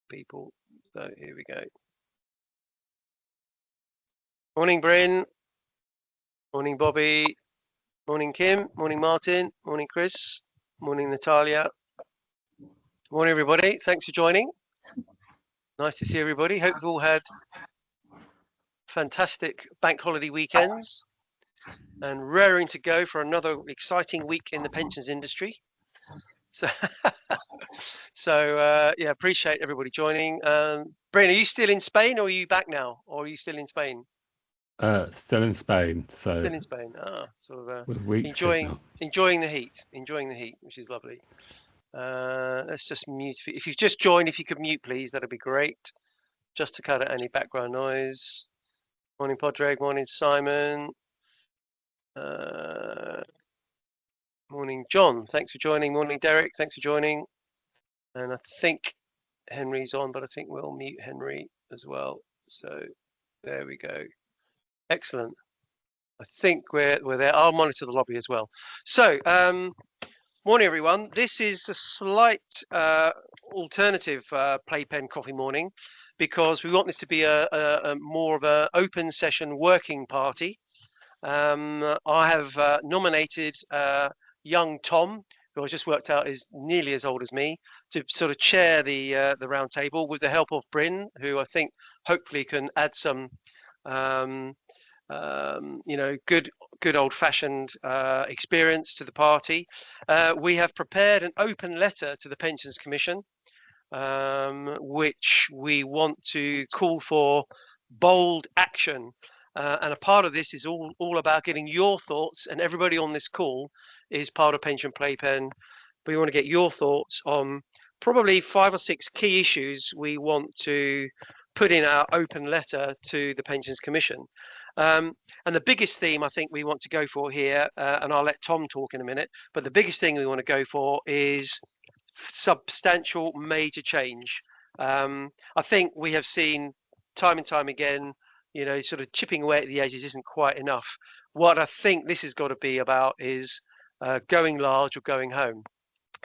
people. So here we go. Morning, Bryn. Morning, Bobby. Morning, Kim. Morning, Martin. Morning, Chris. Morning, Natalia. Morning, everybody. Thanks for joining. Nice to see everybody. Hope you've all had fantastic bank holiday weekends and raring to go for another exciting week in the pensions industry. So, yeah, appreciate everybody joining. Bryn, are you still in Spain, or are you back now, or are you still in Spain? Still in Spain. So still in Spain. Sort of enjoying the heat, which is lovely. Let's just mute. If you've just joined, if you could mute, please, that'd be great. Just to cut out any background noise. Morning, Podreg. Morning, Simon. Morning, John. Thanks for joining. Morning, Derek. Thanks for joining. And I think Henry's on, but I think we'll mute Henry as well. So there we go. Excellent. I think we're there. I'll monitor the lobby as well. So, morning, everyone. This is a slight alternative Playpen coffee morning, because we want this to be a more of an open session working party. I have nominated young Tom, who I just worked out is nearly as old as me, to sort of chair the round table, with the help of Bryn, who I think hopefully can add some good old-fashioned experience to the party. We have prepared an open letter to the Pensions Commission, which we want to call for bold action. And a part of this is all about getting your thoughts, and everybody on this call is part of Pension Playpen. We want to get your thoughts on probably 5 or 6 key issues we want to put in our open letter to the Pensions Commission. And the biggest theme I think we want to go for here, and I'll let Tom talk in a minute, but the biggest thing we want to go for is substantial major change. I think we have seen time and time again, sort of chipping away at the edges isn't quite enough. What I think this has got to be about is going large or going home.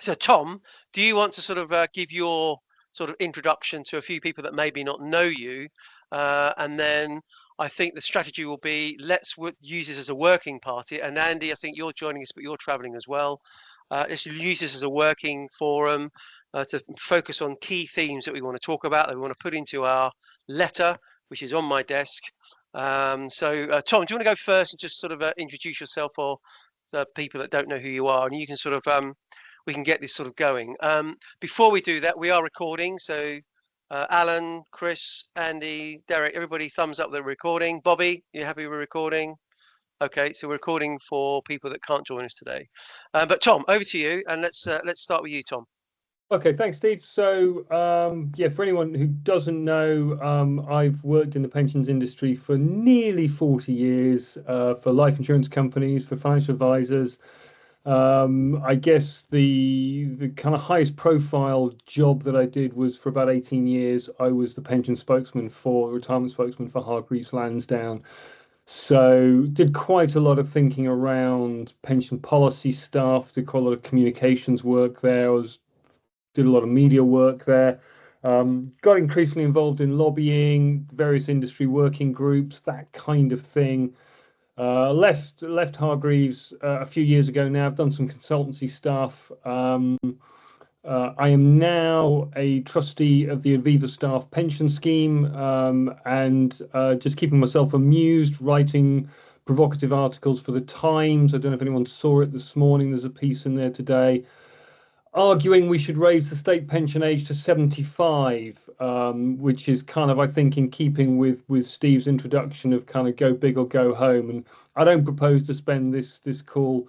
So Tom, do you want to sort of give your sort of introduction to a few people that maybe not know you, and then I think the strategy will be, let's use this as a working party. And Andy, I think you're joining us, but you're traveling as well. Let's use this as a working forum to focus on key themes that we want to talk about, that we want to put into our letter, which is on my desk. Tom, do you want to go first and just sort of introduce yourself, for people that don't know who you are, and you can sort of we can get this sort of going. Before we do that, we are recording, so Alan, Chris, Andy, Derek, everybody thumbs up the recording. Bobby, you happy with recording? Okay, so we're recording for people that can't join us today. But Tom, over to you, and let's start with you, Tom. Okay, thanks, Steve. So, yeah, for anyone who doesn't know, I've worked in the pensions industry for nearly 40 years, for life insurance companies, for financial advisors. I guess the kind of highest profile job that I did was, for about 18 years, I was the pension spokesman retirement spokesman for Hargreaves Lansdown. So did quite a lot of thinking around pension policy stuff, did quite a lot of communications work there. Did a lot of media work there. Got increasingly involved in lobbying, various industry working groups, that kind of thing. Left Hargreaves a few years ago now. I've done some consultancy stuff. I am now a trustee of the Aviva Staff Pension Scheme, and just keeping myself amused, writing provocative articles for the Times. I don't know if anyone saw it this morning. There's a piece in there today arguing we should raise the state pension age to 75, which is kind of, I think, in keeping with Steve's introduction of kind of go big or go home. And I don't propose to spend this call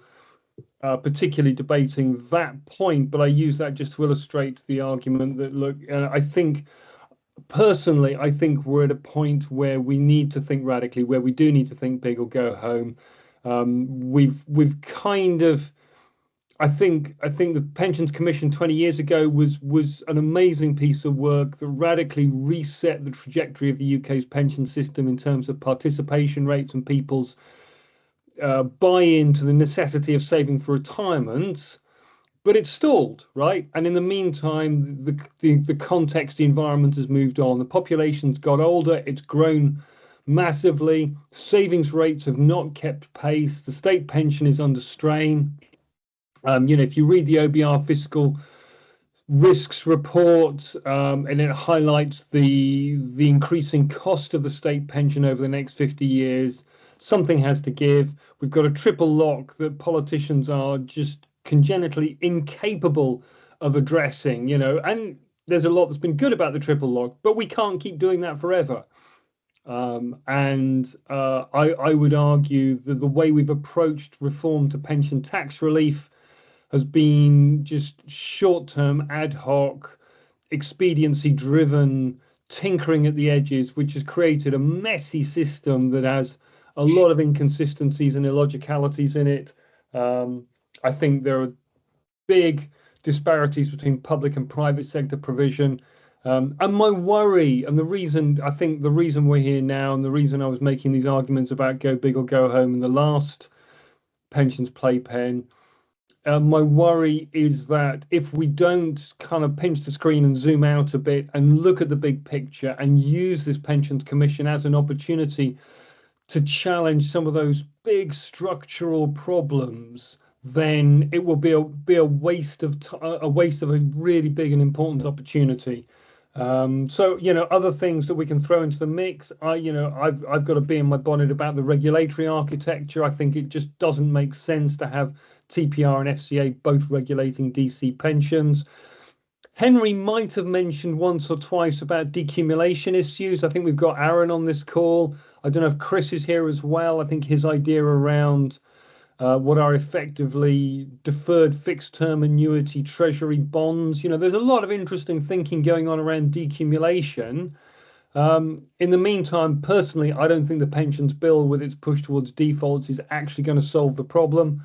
particularly debating that point, but I use that just to illustrate the argument that, look, I think personally, I think we're at a point where we need to think radically, where we do need to think big or go home. We've kind of, I think the Pensions Commission 20 years ago was an amazing piece of work that radically reset the trajectory of the UK's pension system in terms of participation rates and people's buy-in to the necessity of saving for retirement. but it's stalled, right? And in the meantime, the context, the environment has moved on. The population's got older, it's grown massively. Savings rates have not kept pace. The state pension is under strain. If you read the OBR fiscal risks report, and it highlights the increasing cost of the state pension over the next 50 years. Something has to give. We've got a triple lock that politicians are just congenitally incapable of addressing, and there's a lot that's been good about the triple lock, but we can't keep doing that forever. I would argue that the way we've approached reform to pension tax relief has been just short-term, ad hoc, expediency-driven tinkering at the edges, which has created a messy system that has a lot of inconsistencies and illogicalities in it. I think there are big disparities between public and private sector provision. And my worry, and the reason we're here now, and the reason I was making these arguments about go big or go home in the last pensions playpen, my worry is that if we don't kind of pinch the screen and zoom out a bit and look at the big picture and use this pensions commission as an opportunity to challenge some of those big structural problems, then it will be a waste of a waste of a really big and important opportunity. So other things that we can throw into the mix. I've got to be in my bonnet about the regulatory architecture. I think it just doesn't make sense to have TPR and FCA both regulating DC pensions. Henry might have mentioned once or twice about decumulation issues. I think we've got Aaron on this call. I don't know if Chris is here as well. I think his idea around what are effectively deferred fixed term annuity treasury bonds. There's a lot of interesting thinking going on around decumulation. In the meantime, personally, I don't think the pensions bill with its push towards defaults is actually going to solve the problem.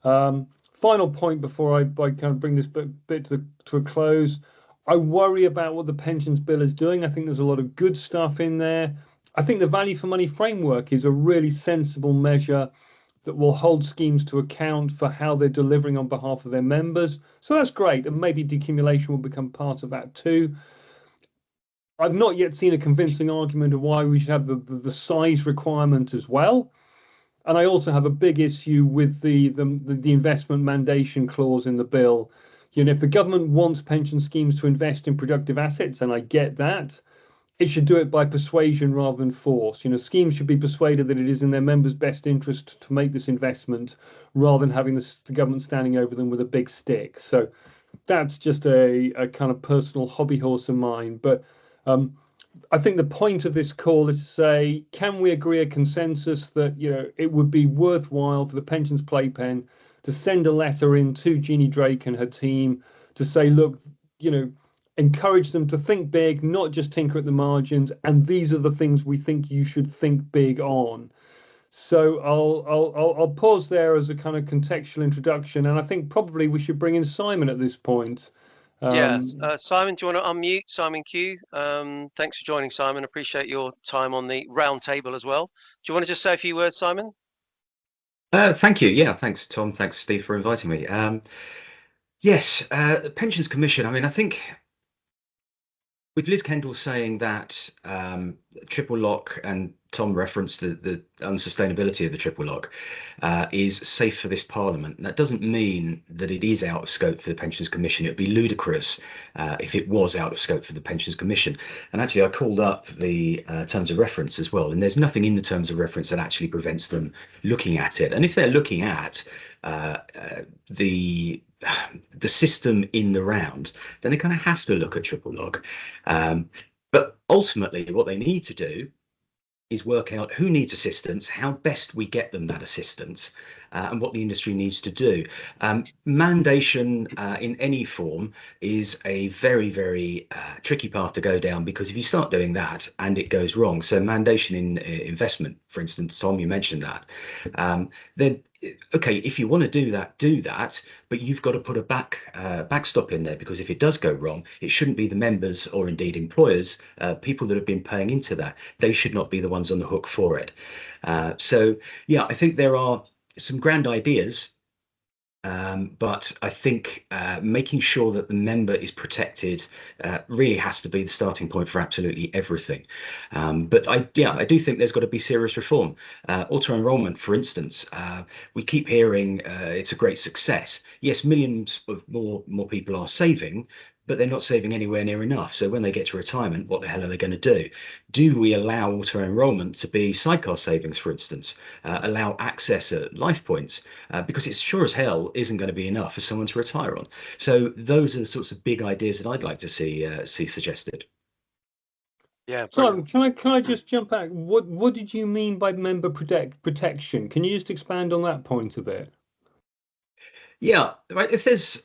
Final point before I kind of bring this bit to a close. I worry about what the pensions bill is doing. I think there's a lot of good stuff in there. I think the value for money framework is a really sensible measure that will hold schemes to account for how they're delivering on behalf of their members. So that's great. And maybe decumulation will become part of that too. I've not yet seen a convincing argument of why we should have the size requirement as well. And I also have a big issue with the investment mandation clause in the bill. If the government wants pension schemes to invest in productive assets, and I get that, it should do it by persuasion rather than force. Schemes should be persuaded that it is in their members' best interest to make this investment rather than having the government standing over them with a big stick. So that's just a kind of personal hobby horse of mine. But I think the point of this call is to say, can we agree a consensus that it would be worthwhile for the pensions playpen to send a letter in to Jeannie Drake and her team to say, look, encourage them to think big, not just tinker at the margins, and these are the things we think you should think big on. So I'll pause there as a kind of contextual introduction, and I think probably we should bring in Simon at this point. Yes, Simon, do you want to unmute Simon Q? Thanks for joining, Simon. Appreciate your time on the round table as well. Do you want to just say a few words, Simon? Thank you. Yeah, thanks, Tom. Thanks, Steve, for inviting me. Yes, the Pensions Commission. I mean, I think with Liz Kendall saying that triple lock, and Tom referenced the unsustainability of the triple lock, is safe for this Parliament. That doesn't mean that it is out of scope for the Pensions Commission. It would be ludicrous if it was out of scope for the Pensions Commission. And actually, I called up the terms of reference as well, and there's nothing in the terms of reference that actually prevents them looking at it. And if they're looking at the system in the round, then they kind of have to look at triple lock. But ultimately, what they need to do is work out who needs assistance, how best we get them that assistance, and what the industry needs to do. Mandation in any form is a very, very tricky path to go down, because if you start doing that and it goes wrong, so mandation in investment, for instance, Tom, you mentioned that, then okay, if you want to do that, but you've got to put a backstop in there, because if it does go wrong, it shouldn't be the members, or indeed employers, people that have been paying into that. They should not be the ones on the hook for it. So yeah, I think there are some grand ideas But I think making sure that the member is protected really has to be the starting point for absolutely everything. But I do think there's got to be serious reform. Auto enrollment, for instance, we keep hearing it's a great success. Yes, millions of more people are saving, but they're not saving anywhere near enough. So when they get to retirement, what the hell are they going to do? Do we allow auto enrollment to be sidecar savings, for instance? Allow access at life points? Because it's sure as hell isn't going to be enough for someone to retire on. So those are the sorts of big ideas that I'd like to see suggested. Yeah, Simon, brilliant. can I just jump back? What did you mean by member protection? Can you just expand on that point a bit? Yeah, right. If there's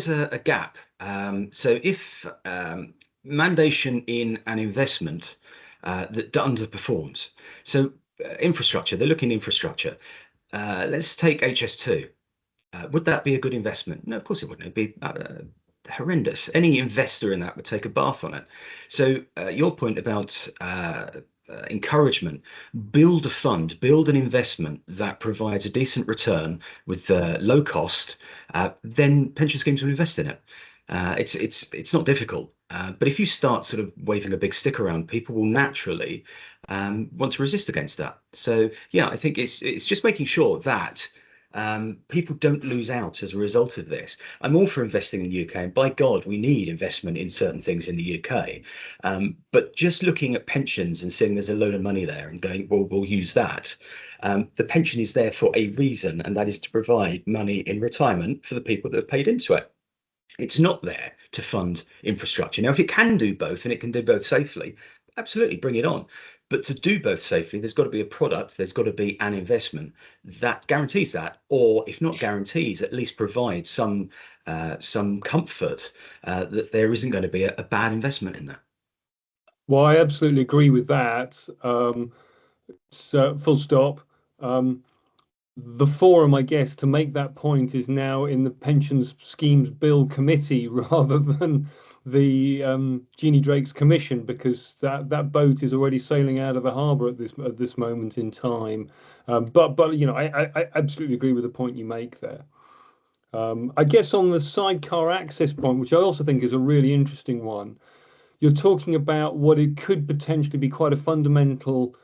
a gap, so if mandation in an investment that underperforms, so infrastructure, they're looking at infrastructure. Let's take HS2. Would that be a good investment? No, of course it wouldn't. It'd be horrendous. Any investor in that would take a bath on it. So your point about encouragement, build a fund, build an investment that provides a decent return with low cost, then pension schemes will invest in it. It's not difficult, but if you start sort of waving a big stick around, people will naturally want to resist against that. So yeah, I think it's just making sure that people don't lose out as a result of this. I'm all for investing in the UK, and by God, we need investment in certain things in the UK. But just looking at pensions and seeing there's a load of money there and going, well, we'll use that. The pension is there for a reason, and that is to provide money in retirement for the people that have paid into it. It's not there to fund infrastructure. Now, if it can do both and it can do both safely, absolutely bring it on. But to do both safely, there's got to be a product, there's got to be an investment that guarantees that, or if not guarantees, at least provides some comfort that there isn't going to be a bad investment in there. Well, I absolutely agree with that. So, full stop. The forum, I guess, to make that point is now in the Pensions Schemes Bill Committee rather than the Jeannie Drake's Commission, because that boat is already sailing out of the harbour at this moment in time. But you know, I absolutely agree with the point you make there. I guess on the sidecar access point, which I also think is a really interesting one, you're talking about what it could potentially be quite a fundamental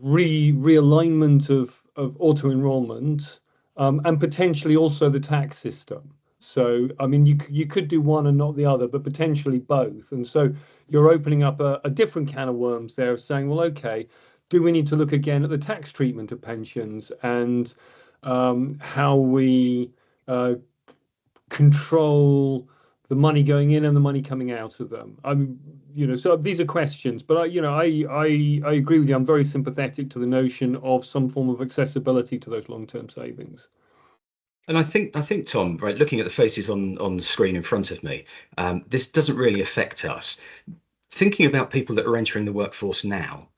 realignment of auto enrollment, and potentially also the tax system. So, I mean, you could do one and not the other, but potentially both. And so you're opening up a different can of worms there, of saying, well, okay, do we need to look again at the tax treatment of pensions and how we control the money going in and the money coming out of them? You know, so these are questions, but I agree with you. I'm very sympathetic to the notion of some form of accessibility to those long-term savings. And I think Tom, right, looking at the faces on the screen in front of me, this doesn't really affect us. Thinking about people that are entering the workforce now,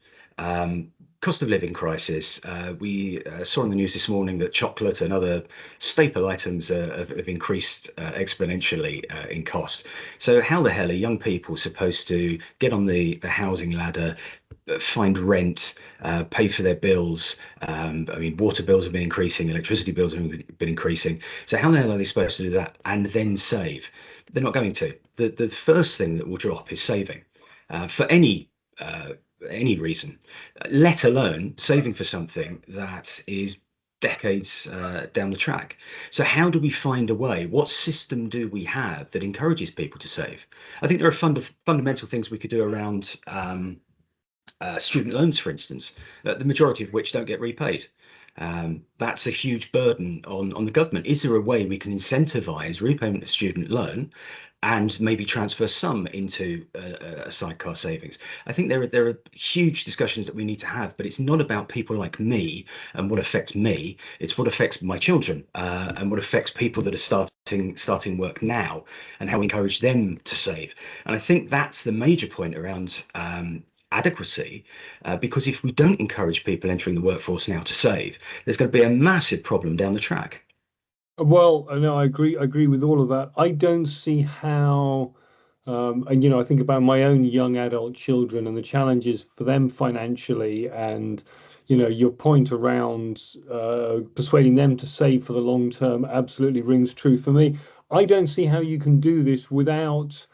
cost of living crisis. We saw in the news this morning that chocolate and other staple items have increased exponentially in cost. So how the hell are young people supposed to get on the housing ladder, find rent, pay for their bills? I mean, water bills have been increasing, electricity bills have been increasing. So how the hell are they supposed to do that and then save? They're not going to. The first thing that will drop is saving. For any reason, let alone saving for something that is decades down the track. So how do we find a way? What system do we have that encourages people to save? I think there are fundamental things we could do around student loans, for instance, the majority of which don't get repaid. That's a huge burden on the government. Is there a way we can incentivize repayment of student loan and maybe transfer some into a sidecar savings? I think there are huge discussions that we need to have, but it's not about people like me and what affects me. It's what affects my children and what affects people that are starting work now, and how we encourage them to save. And I think that's the major point around adequacy, because if we don't encourage people entering the workforce now to save, there's going to be a massive problem down the track. Well, no, I agree with all of that. I don't see how, and you know, I think about my own young adult children and the challenges for them financially, and your point around persuading them to save for the long term absolutely rings true for me. I don't see how you can do this without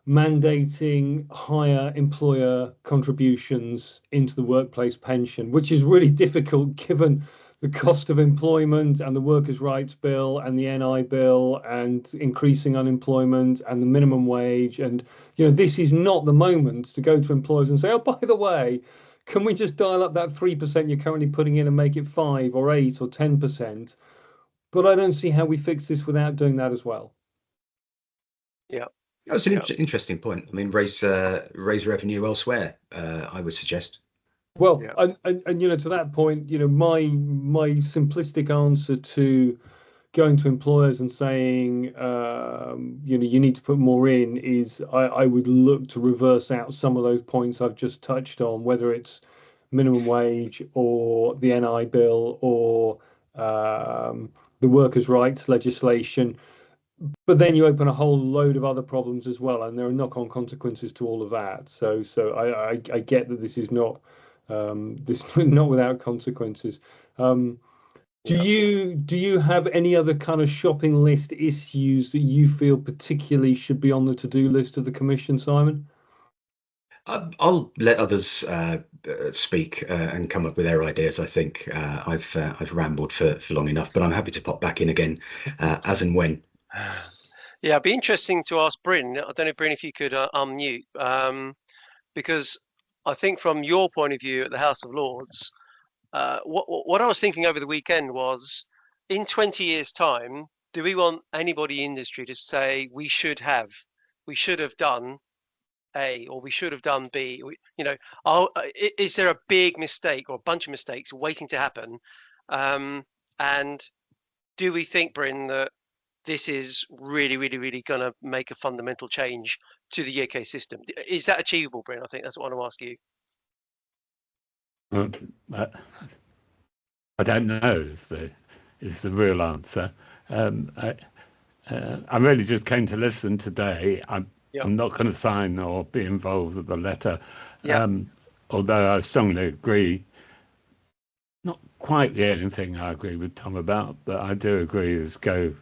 mandating higher employer contributions into the workplace pension, which is really difficult given the cost of employment and the workers' rights bill and the NI bill and increasing unemployment and the minimum wage. And, this is not the moment to go to employers and say, oh, by the way, can we just dial up that 3% you're currently putting in and make it 5 or 8 or 10%? But I don't see how we fix this without doing that as well. Yeah. That's an interesting point. I mean, raise revenue elsewhere, I would suggest. Well, and to that point, my simplistic answer to going to employers and saying, you need to put more in is I would look to reverse out some of those points I've just touched on, whether it's minimum wage or the NI bill or the workers' rights legislation. But then you open a whole load of other problems as well, and there are knock-on consequences to all of that. So I get that this is not not without consequences. Do you have any other kind of shopping list issues that you feel particularly should be on the to-do list of the Commission, Simon? I'll let others speak and come up with their ideas. I think I've rambled for long enough, but I'm happy to pop back in again as and when. Yeah, it'd be interesting to ask Bryn. I don't know, Bryn, if you could unmute, because I think from your point of view at the House of Lords, what I was thinking over the weekend was, in 20 years' time, do we want anybody in industry to say we should have done A or we should have done B? Is there a big mistake or a bunch of mistakes waiting to happen? And do we think, Bryn, that this is really, really, really going to make a fundamental change to the UK system? Is that achievable, Bryn? I think that's what I want to ask you. I don't know is the real answer. I really just came to listen today. I'm not going to sign or be involved with the letter, although I strongly agree. Not quite the only thing I agree with Tom about, but I do agree is go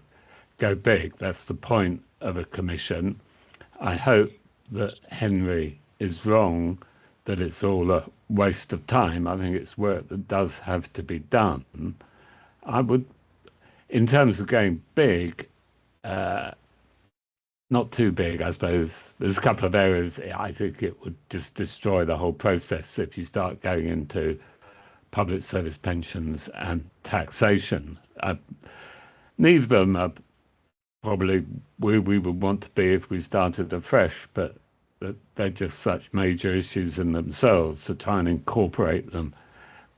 big. That's the point of a commission. I hope that Henry is wrong, that it's all a waste of time. I think it's work that does have to be done. I would, in terms of going big, not too big, I suppose. There's a couple of areas I think it would just destroy the whole process if you start going into public service pensions and taxation. Neither of them are probably where we would want to be if we started afresh, but they're just such major issues in themselves to try and incorporate them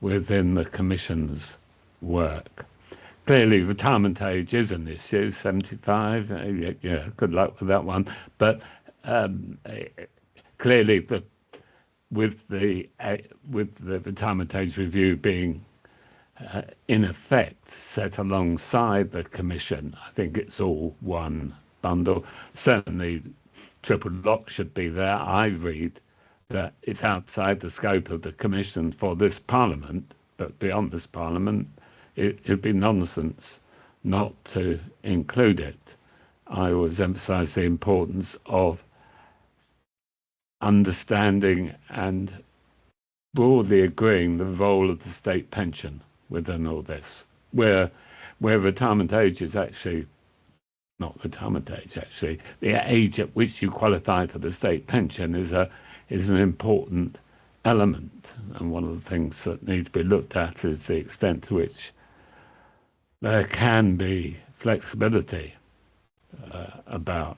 within the Commission's work. Clearly, retirement age is an issue, 75. Yeah, good luck with that one. But clearly, with the retirement age review being in effect set alongside the Commission, I think it's all one bundle. Certainly, triple lock should be there. I read that it's outside the scope of the Commission for this Parliament, but beyond this Parliament, it'd be nonsense not to include it. I always emphasise the importance of understanding and broadly agreeing the role of the state pension within all this, where retirement age is actually not retirement age, actually the age at which you qualify for the state pension is an important element, and one of the things that need to be looked at is the extent to which there can be flexibility about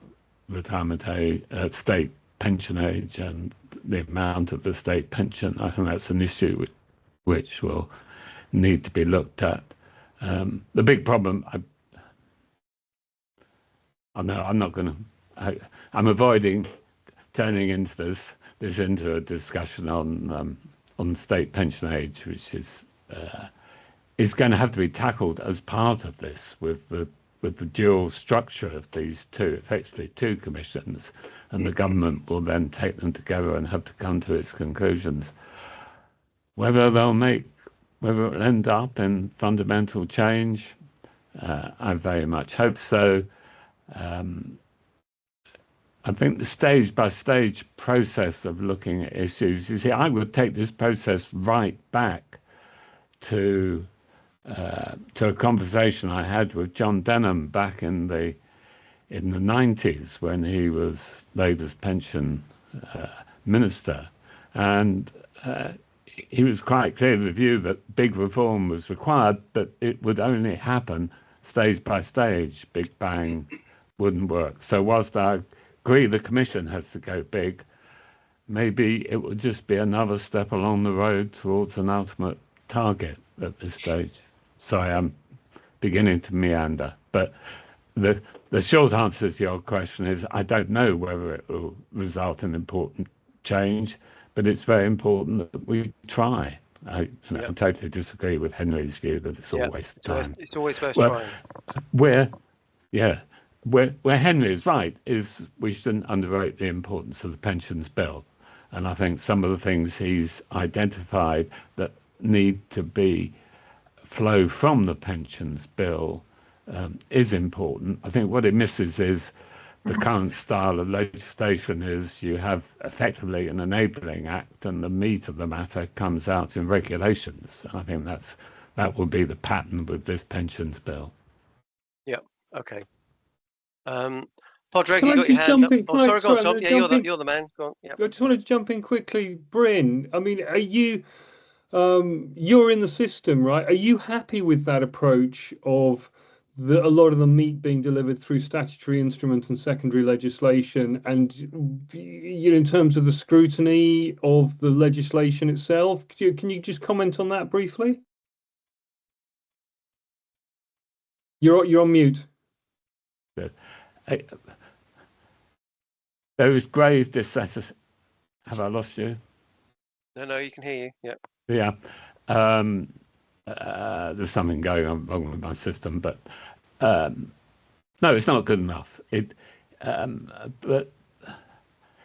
retirement age, state pension age, and the amount of the state pension. I think that's an issue which will need to be looked at. The big problem, I'm not going to. I'm avoiding turning into this into a discussion on state pension age, which is going to have to be tackled as part of this with the dual structure of these effectively two commissions, and the government will then take them together and have to come to its conclusions. Whether they'll make whether it'll end up in fundamental change, I very much hope so. I think the stage-by-stage process of looking at issues, you see, I would take this process right back to a conversation I had with John Denham back in the 90s when he was Labour's pension minister, and he was quite clear of the view that big reform was required, but it would only happen stage by stage. Big bang wouldn't work. So whilst I agree the Commission has to go big, maybe it would just be another step along the road towards an ultimate target at this stage. Sorry, I'm beginning to meander, but the short answer to your question is I don't know whether it will result in important change, but it's very important that we try. I totally disagree with Henry's view that it's always time. It's always worth trying. Where Henry is right is we shouldn't underrate the importance of the pensions bill, and I think some of the things he's identified that need to be flow from the pensions bill is important. I think what it misses is the current style of legislation is you have effectively an enabling act and the meat of the matter comes out in regulations. And I think that will be the pattern with this pensions bill. Yeah. Okay. Podrick, Can you I got your just hand jump up. in? Oh, sorry, go on, Tom. Yeah, you're the man. Go on. Yeah. I just want to jump in quickly, Bryn. I mean, are you? You're in the system, right? Are you happy with that approach of a lot of the meat being delivered through statutory instruments and secondary legislation, and in terms of the scrutiny of the legislation itself? Can you just comment on that briefly? You're on mute. There is grave dissatisfaction. Have I lost you? No, you can hear you. Yeah. Yeah. There's something going on wrong with my system, but no, it's not good enough. But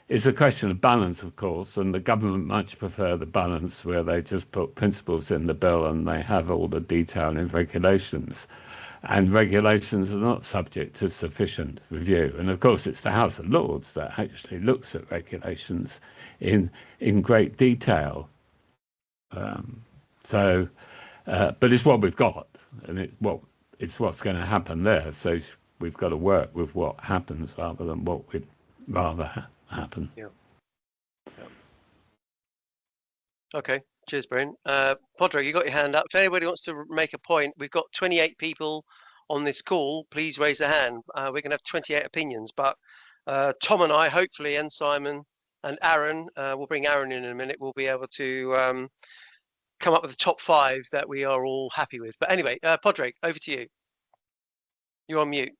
it's a question of balance, of course, and the government much prefer the balance where they just put principles in the bill and they have all the detail in regulations. And regulations are not subject to sufficient review. And of course, it's the House of Lords that actually looks at regulations in great detail. But it's what we've got, and it's what's going to happen there. So we've got to work with what happens rather than what we'd rather happen. Yeah. Okay. Cheers, Bryn. Podrick, you got your hand up. If anybody wants to make a point, we've got 28 people on this call. Please raise a hand. We're going to have 28 opinions, but Tom and I, hopefully, and Simon and Aaron, we'll bring Aaron in a minute. We'll be able to come up with the top 5 that we are all happy with. But anyway, Podrick, over to you. You're on mute.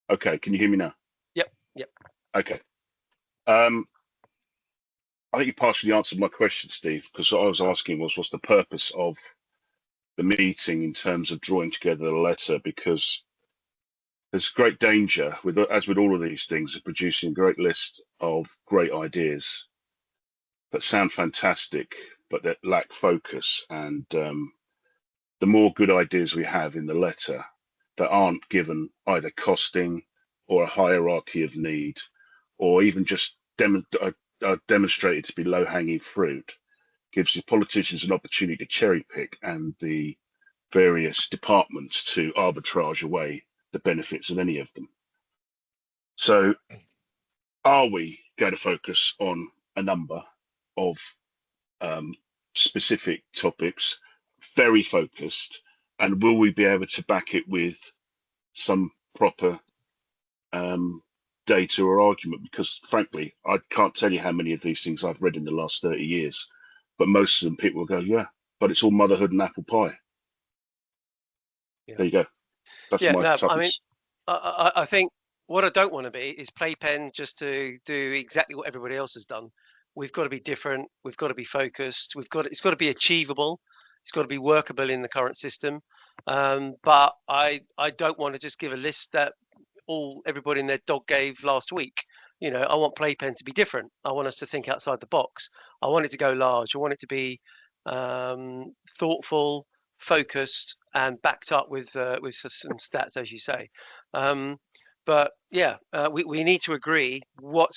Okay, can you hear me now? Yep. Okay. I think you partially answered my question, Steve, because what I was asking was, what's the purpose of the meeting in terms of drawing together the letter? Because there's great danger, as with all of these things, of producing a great list of great ideas that sound fantastic, but that lack focus. And the more good ideas we have in the letter that aren't given either costing or a hierarchy of need, or even just demonstrated to be low-hanging fruit, gives the politicians an opportunity to cherry pick and the various departments to arbitrage away the benefits of any of them. So are we going to focus on a number of specific topics, very focused, and will we be able to back it with some proper data or argument? Because frankly, I can't tell you how many of these things I've read in the last 30 years, but most of them people will go, yeah, but it's all motherhood and apple pie. Yeah. There you go. That's my topics. I mean, I think what I don't want to be is Playpen just to do exactly what everybody else has done. We've got to be different. We've got to be focused. It's got to be achievable. It's got to be workable in the current system. But I don't want to just give a list that everybody and their dog gave last week. You know, I want Playpen to be different. I want us to think outside the box. I want it to go large. I want it to be thoughtful, focused, and backed up with some stats, as you say. But yeah, we need to agree why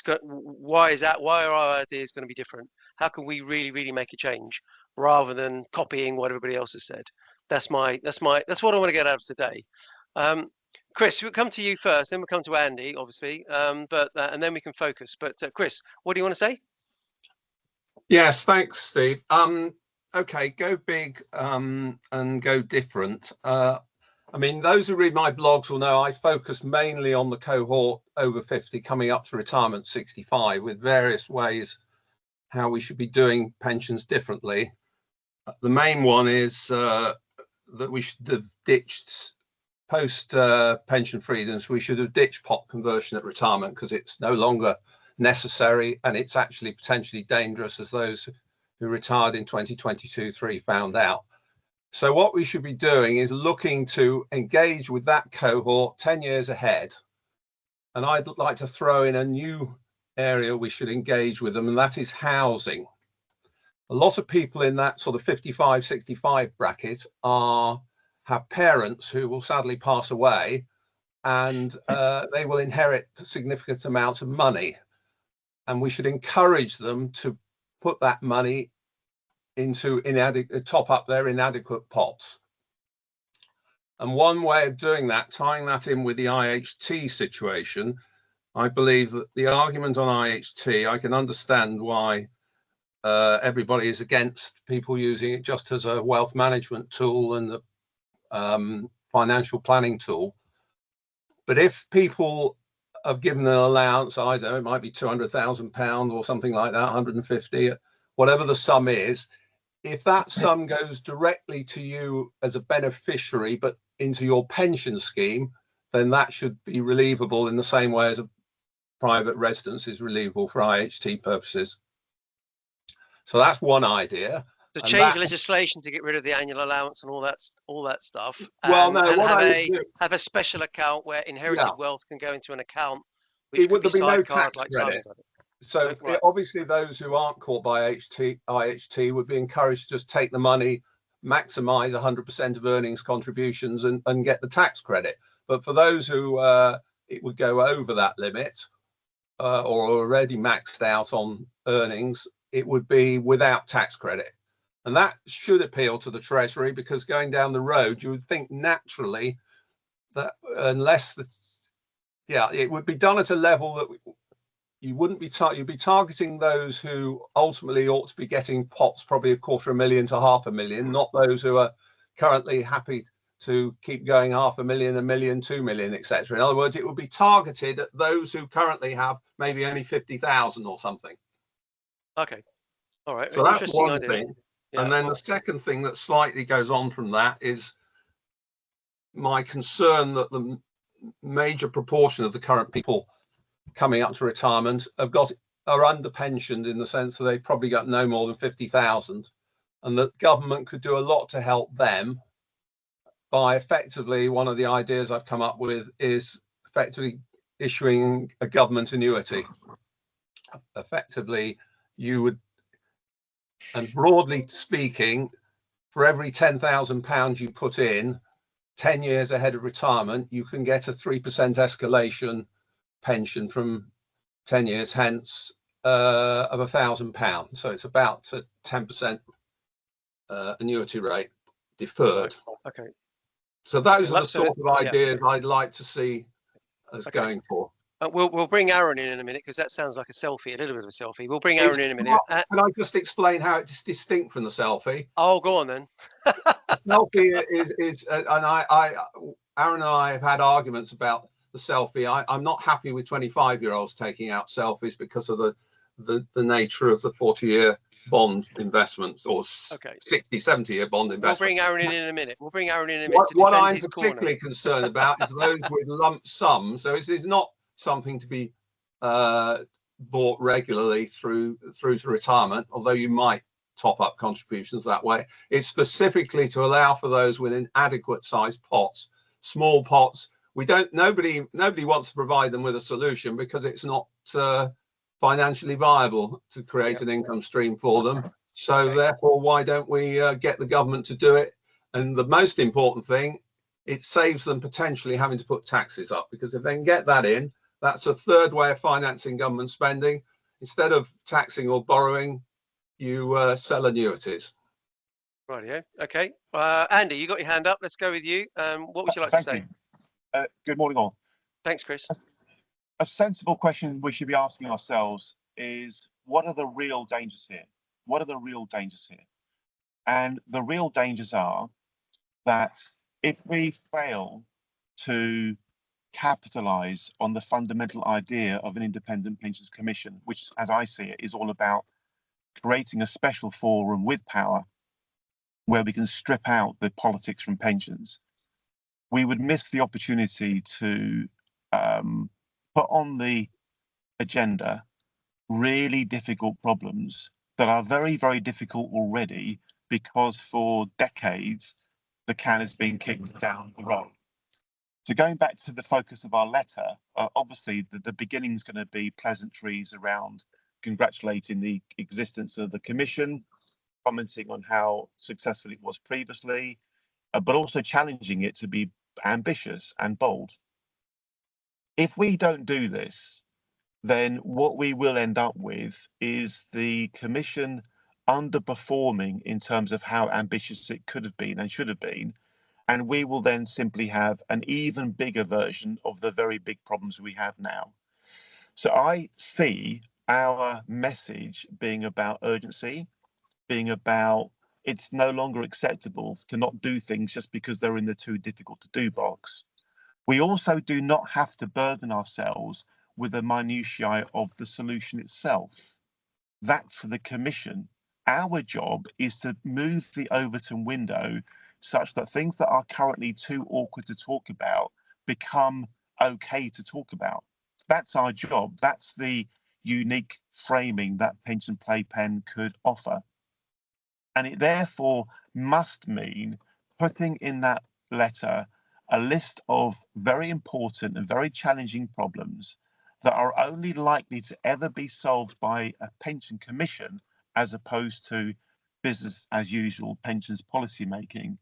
are our ideas going to be different? How can we really make a change rather than copying what everybody else has said? That's what I want to get out of today. Chris, we'll come to you first, then we'll come to Andy, obviously, and then we can focus. But Chris, what do you want to say? Yes, thanks, Steve. Okay, go big and go different. I mean, those who read my blogs will know I focus mainly on the cohort over 50 coming up to retirement 65 with various ways how we should be doing pensions differently. The main one is that we should have ditched post pension freedoms. We should have ditched pot conversion at retirement because it's no longer necessary and it's actually potentially dangerous, as those who retired in 2022-3 found out. So what we should be doing is looking to engage with that cohort 10 years ahead. And I'd like to throw in a new area we should engage with them, and that is housing. A lot of people in that sort of 55, 65 bracket have parents who will sadly pass away, and they will inherit significant amounts of money. And we should encourage them to put that money into top up their inadequate pots. And one way of doing that, tying that in with the IHT situation, I believe that the argument on IHT, I can understand why everybody is against people using it just as a wealth management tool and a financial planning tool. But if people have given an allowance, I don't know, it might be £200,000 or something like that, 150, whatever the sum is, if that sum goes directly to you as a beneficiary, but into your pension scheme, then that should be relievable in the same way as a private residence is relievable for IHT purposes. So that's one idea. To change legislation to get rid of the annual allowance and all that stuff. Well, no, have a special account where inherited wealth can go into an account. Which would be no tax like credit. So obviously those who aren't caught by IHT would be encouraged to just take the money, maximize 100% of earnings contributions and get the tax credit. But for those who it would go over that limit or already maxed out on earnings, it would be without tax credit. And that should appeal to the Treasury, because going down the road, you would think naturally that it would be done at a level that you wouldn't be you'd be targeting those who ultimately ought to be getting pots probably $250,000 to $500,000, not those who are currently happy to keep going $500,000, $1 million, $2 million, etc. In other words, it would be targeted at those who currently have maybe only 50,000 or something. Okay, all right. So that's one thing. Yeah. And then the second thing that slightly goes on from that is my concern that the major proportion of the current people coming up to retirement are under-pensioned, in the sense that they've probably got no more than 50,000, and that government could do a lot to help them by effectively, one of the ideas I've come up with is effectively issuing a government annuity. Effectively, you would, and broadly speaking, for every £10,000 you put in 10 years ahead of retirement, you can get a 3% escalation pension from 10 years hence of £1,000. So it's about a 10% annuity rate deferred. Okay. So those are the sort of ideas I'd like to see us going for. We'll bring Aaron in a minute, because that sounds like a selfie, a little bit of a selfie. We'll bring Aaron in a minute. Can I just explain how it's distinct from the selfie? Oh, go on then. The selfie is and Aaron and I have had arguments about the selfie. I'm not happy with 25-year-olds taking out selfies because of the nature of the 40-year bond investments, or 60, 70-year bond investments. We'll bring Aaron in a minute. What I'm particularly concerned about is those with lump sums. So this is not something to be bought regularly through to retirement, although you might top up contributions that way. It's specifically to allow for those with inadequate sized pots, small pots. Nobody wants to provide them with a solution, because it's not financially viable to create an income stream for them. So therefore, why don't we get the government to do it? And the most important thing, it saves them potentially having to put taxes up, because if they can get that in, that's a third way of financing government spending. Instead of taxing or borrowing, you sell annuities. Rightio. Okay. Andy, you got your hand up. Let's go with you. What would you like to say? Good morning, all. Thanks, Chris. A sensible question we should be asking ourselves is, what are the real dangers here? What are the real dangers here? And the real dangers are that if we fail to capitalize on the fundamental idea of an independent pensions commission, which, as I see it, is all about creating a special forum with power where we can strip out the politics from pensions, we would miss the opportunity to put on the agenda really difficult problems that are very, very difficult already, because for decades the can has been kicked down the road. So going back to the focus of our letter, obviously the beginning is going to be pleasantries around congratulating the existence of the commission, commenting on how successful it was previously, but also challenging it to be ambitious and bold. If we don't do this, then what we will end up with is the commission underperforming in terms of how ambitious it could have been and should have been. And we will then simply have an even bigger version of the very big problems we have now. So I see our message being about urgency, being about it's no longer acceptable to not do things just because they're in the too difficult to do box. We also do not have to burden ourselves with the minutiae of the solution itself. That's for the commission. Our job is to move the Overton window such that things that are currently too awkward to talk about become okay to talk about. That's our job. That's the unique framing that Pension Playpen could offer. And it therefore must mean putting in that letter a list of very important and very challenging problems that are only likely to ever be solved by a pension commission as opposed to business as usual pensions policy making.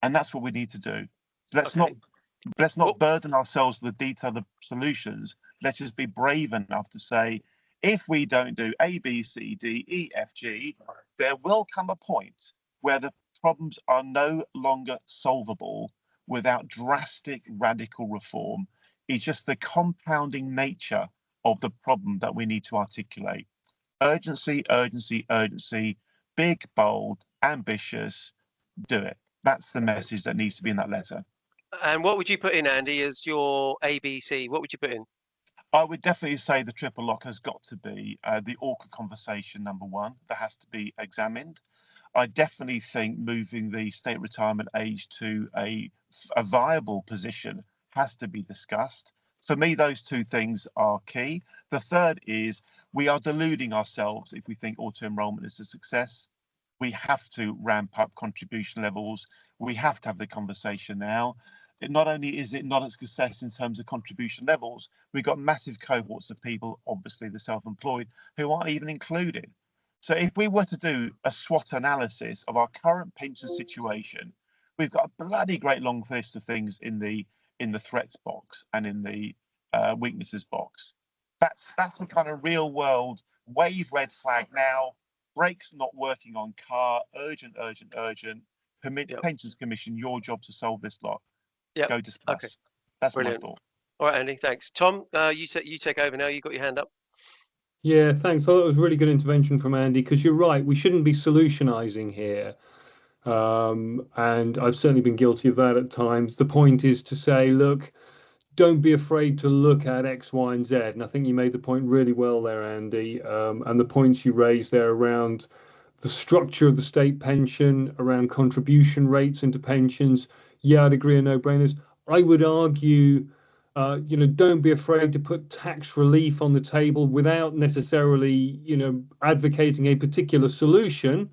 And that's what we need to do. So let's not burden ourselves with the detail of the solutions. Let's just be brave enough to say, if we don't do A, B, C, D, E, F, G, there will come a point where the problems are no longer solvable without drastic, radical reform. It's just the compounding nature of the problem that we need to articulate. Urgency, urgency, urgency, big, bold, ambitious, do it. That's the message that needs to be in that letter. And what would you put in, Andy, as your ABC? What would you put in? I would definitely say the triple lock has got to be the awkward conversation number one that has to be examined. I definitely think moving the state retirement age to a viable position has to be discussed. For me, those two things are key. The third is we are deluding ourselves if we think auto enrolment is a success. We have to ramp up contribution levels. We have to have the conversation now. Not only is it not a success in terms of contribution levels, we've got massive cohorts of people, obviously the self-employed, who aren't even included. So if we were to do a SWOT analysis of our current pension situation, we've got a bloody great long list of things in the threats box and in the weaknesses box. That's the kind of real world wave red flag now. Brakes not working on car, urgent, urgent, urgent. Permit Pensions Commission, your job to solve this lot. Go discuss. Okay. That's Brilliant. my thought. All right, Andy, thanks. Tom, you take over now. You got your hand up. Yeah, thanks. I thought it was a really good intervention from Andy, because you're right. We shouldn't be solutionizing here. And I've certainly been guilty of that at times. The point is to say, look, don't be afraid to look at X, Y, and Z. And I think you made the point really well there, Andy. And the points you raised there around the structure of the state pension, around contribution rates into pensions. Yeah, I'd agree, are no-brainers. I would argue, don't be afraid to put tax relief on the table without necessarily, advocating a particular solution.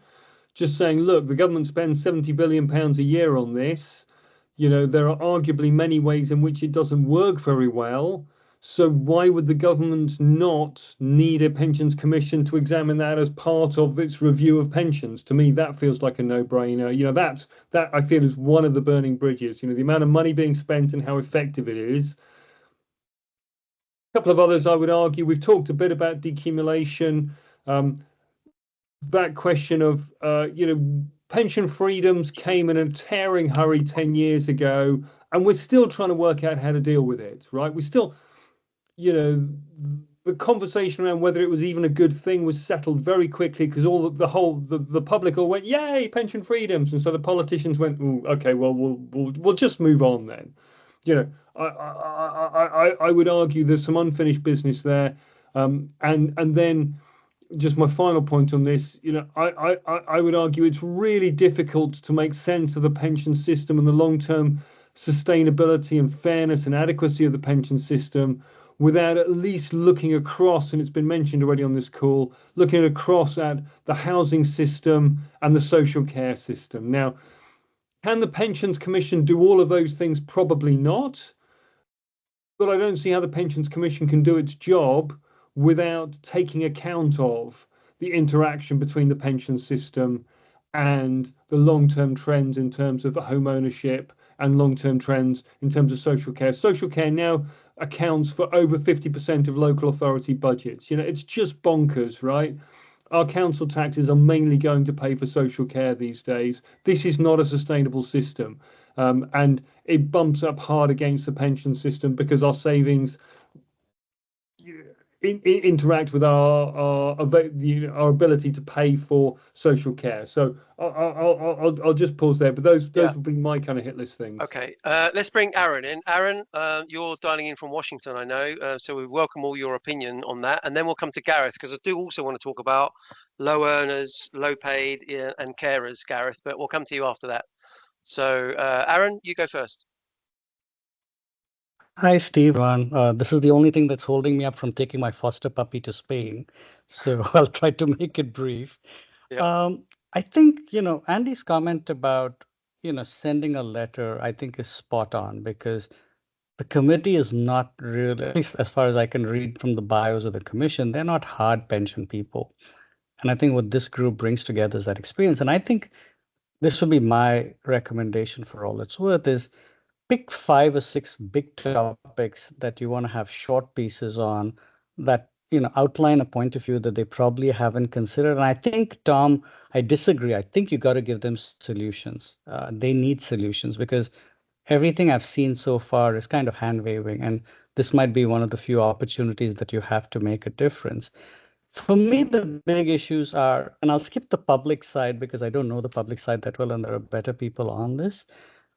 Just saying, look, the government spends £70 billion a year on this. There are arguably many ways in which it doesn't work very well. So why would the government not need a pensions commission to examine that as part of its review of pensions? To me, that feels like a no-brainer. That I feel is one of the burning bridges. The amount of money being spent and how effective it is. A couple of others I would argue. We've talked a bit about decumulation. That question of pension freedoms came in a tearing hurry 10 years ago, and we're still trying to work out how to deal with it, right? We still, the conversation around whether it was even a good thing was settled very quickly because the public all went, yay, pension freedoms, and so the politicians went, ooh, okay, well we'll just move on then. I would argue there's some unfinished business there, and then just my final point on this, I would argue it's really difficult to make sense of the pension system and the long-term sustainability and fairness and adequacy of the pension system without at least looking across, and it's been mentioned already on this call, looking across at the housing system and the social care system. Now, can the Pensions Commission do all of those things? Probably not. But I don't see how the Pensions Commission can do its job without taking account of the interaction between the pension system and the long-term trends in terms of home ownership and long-term trends in terms of social care. Social care now accounts for over 50% of local authority budgets. It's just bonkers, right? Our council taxes are mainly going to pay for social care these days. This is not a sustainable system. And it bumps up hard against the pension system because our savings interact with our ability to pay for social care. So I'll just pause there. But those would be my kind of hit list things. Okay, let's bring Aaron in. Aaron, you're dialing in from Washington, I know. So we welcome all your opinion on that, and then we'll come to Gareth because I do also want to talk about low earners, low paid, and carers, Gareth. But we'll come to you after that. So Aaron, you go first. Hi, Steve. This is the only thing that's holding me up from taking my foster puppy to Spain. So I'll try to make it brief. Yeah. I think, Andy's comment about, sending a letter, I think is spot on because the committee is not really, at least as far as I can read from the bios of the commission, they're not hard pension people. And I think what this group brings together is that experience. And I think this would be my recommendation for all it's worth is pick 5 or 6 big topics that you want to have short pieces on that outline a point of view that they probably haven't considered. And I think, Tom, I disagree. I think you got to give them solutions. They need solutions because everything I've seen so far is kind of hand waving, and this might be one of the few opportunities that you have to make a difference. For me, the big issues are, and I'll skip the public side because I don't know the public side that well, and there are better people on this.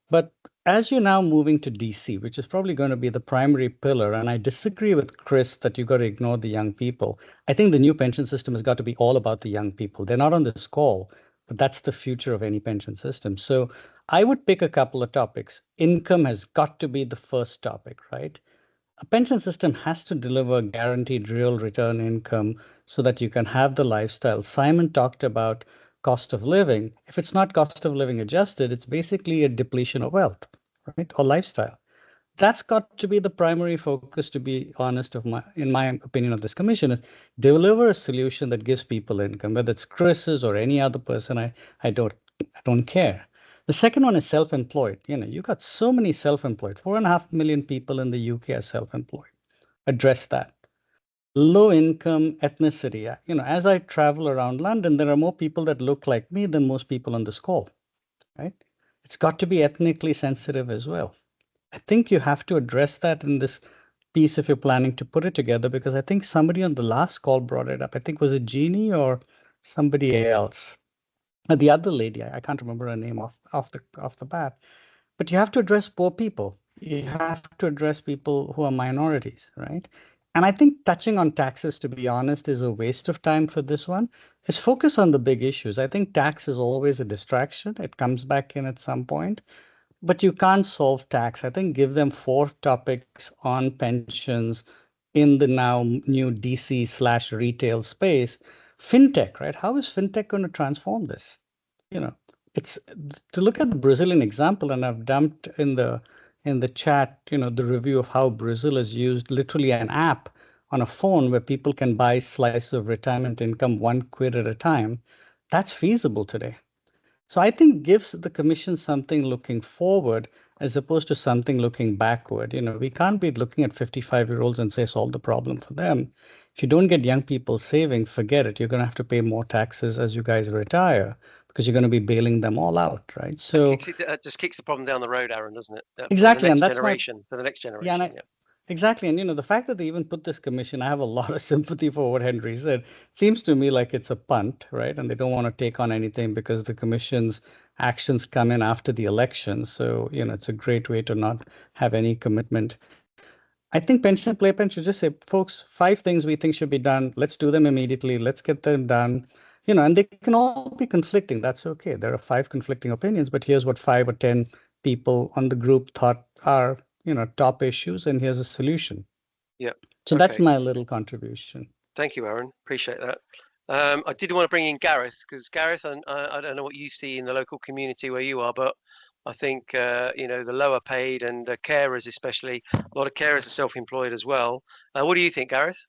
But as you're now moving to DC, which is probably going to be the primary pillar, and I disagree with Chris that you've got to ignore the young people. I think the new pension system has got to be all about the young people. They're not on this call, but that's the future of any pension system. So I would pick a couple of topics. Income has got to be the first topic, right? A pension system has to deliver guaranteed real return income so that you can have the lifestyle. Simon talked about cost of living. If it's not cost of living adjusted, it's basically a depletion of wealth, right? Or lifestyle. That's got to be the primary focus, to be honest, in my opinion, of this commission is deliver a solution that gives people income, whether it's Chris's or any other person, I don't care. The second one is self-employed. You got so many self-employed. 4.5 million people in the UK are self-employed. Address that. Low income ethnicity. As I travel around London, there are more people that look like me than most people on this call, right? It's got to be ethnically sensitive as well. I think you have to address that in this piece if you're planning to put it together, because I think somebody on the last call brought it up. I think was it Jeannie or somebody else? The other lady, I can't remember her name off the bat, but you have to address poor people. You have to address people who are minorities, right? And I think touching on taxes, to be honest, is a waste of time for this one. Is focus on the big issues. I think tax is always a distraction. It comes back in at some point, but you can't solve tax. I think give them 4 topics on pensions in the now new DC/retail space. Fintech, right? How is fintech going to transform this? It's to look at the Brazilian example, and I've dumped in the in the chat, the review of how Brazil has used literally an app on a phone where people can buy slice of retirement income 1 quid at a time. That's feasible today. So I think gives the commission something looking forward as opposed to something looking backward. We can't be looking at 55-year-olds and say solve the problem for them. If you don't get young people saving, forget it. You're going to have to pay more taxes as you guys retire because you're going to be bailing them all out, right? So That just kicks the problem down the road, Aaron, doesn't it? exactly, for and that's the next generation. yeah, and exactly, and the fact that they even put this commission, I have a lot of sympathy for what Henry said. Seems to me like it's a punt, right? And they don't want to take on anything because the commission's actions come in after the election. So it's a great way to not have any commitment. I think Pension Playpen should just say, folks, 5 things we think should be done. Let's do them immediately. Let's get them done. And they can all be conflicting. That's okay. There are 5 conflicting opinions, but here's what 5 or 10 people on the group thought are, top issues, and here's a solution. Yeah. So that's my little contribution. Thank you, Aaron. Appreciate that. I did want to bring in Gareth because Gareth, I don't know what you see in the local community where you are, but I think the lower paid and carers, especially, a lot of carers are self-employed as well. What do you think, Gareth?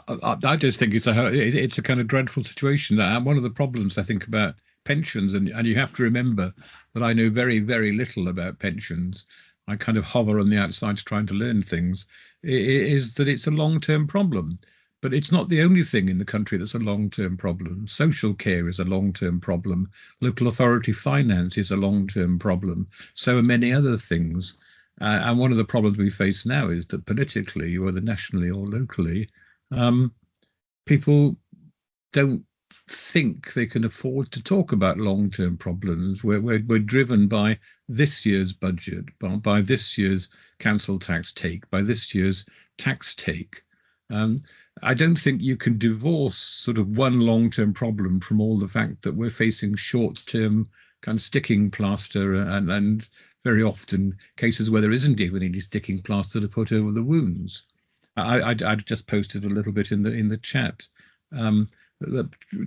I just think it's a kind of dreadful situation. And one of the problems I think about pensions, and you have to remember that I know very, very little about pensions. I kind of hover on the outside trying to learn things, is that it's a long-term problem. But it's not the only thing in the country that's a long-term problem. Social care is a long-term problem. Local authority finance is a long-term problem. So are many other things. And one of the problems we face now is that politically, whether nationally or locally, people don't think they can afford to talk about long-term problems. We're driven by this year's budget, by this year's council tax take, by this year's tax take. I don't think you can divorce sort of one long-term problem from all the fact that we're facing short-term kind of sticking plaster and very often cases where there isn't even any sticking plaster to put over the wounds. I just posted a little bit in the chat,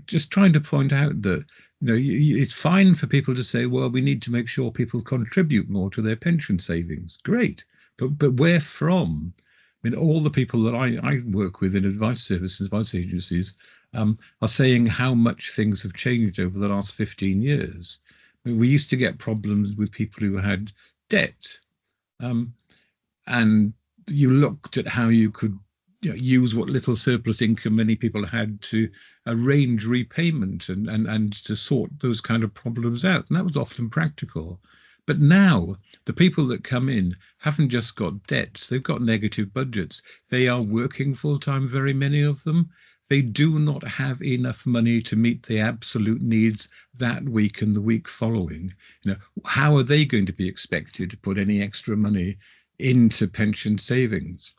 just trying to point out that it's fine for people to say, well, we need to make sure people contribute more to their pension savings. Great, but where from? I mean, all the people that I work with in advice services, advice agencies, are saying how much things have changed over the last 15 years. I mean, we used to get problems with people who had debt, and you looked at how you could use what little surplus income many people had to arrange repayment and to sort those kind of problems out. And that was often practical. But now the people that come in haven't just got debts, they've got negative budgets. They are working full time, very many of them. They do not have enough money to meet the absolute needs that week and the week following. How are they going to be expected to put any extra money into pension savings?